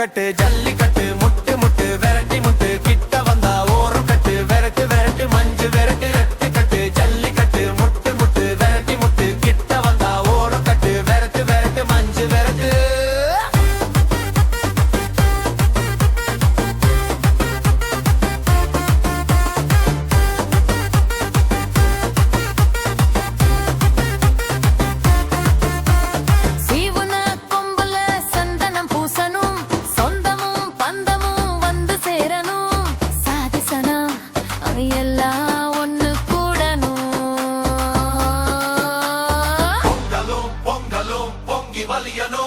கட்டு ஜல்லிக்கட்டு முட்டு முட்டு விரட்டி முட்டு கிட்ட வந்தா ஓரம் கட்டு விரட்டு விரட்டு மஞ்சு விரட்டு ரெட்டு கட்டு ஜல்லிக்கட்டு முட்டு முட்டு விரட்டி முட்டு கிட்ட வந்தா ஓரம் கட்டு விரட்டு விரட்டு மஞ்சு விரட்டு எல்லாம் ஒண்ணு கூடணும் பொங்கலும் பொங்கலும் பொங்கி வலியனும்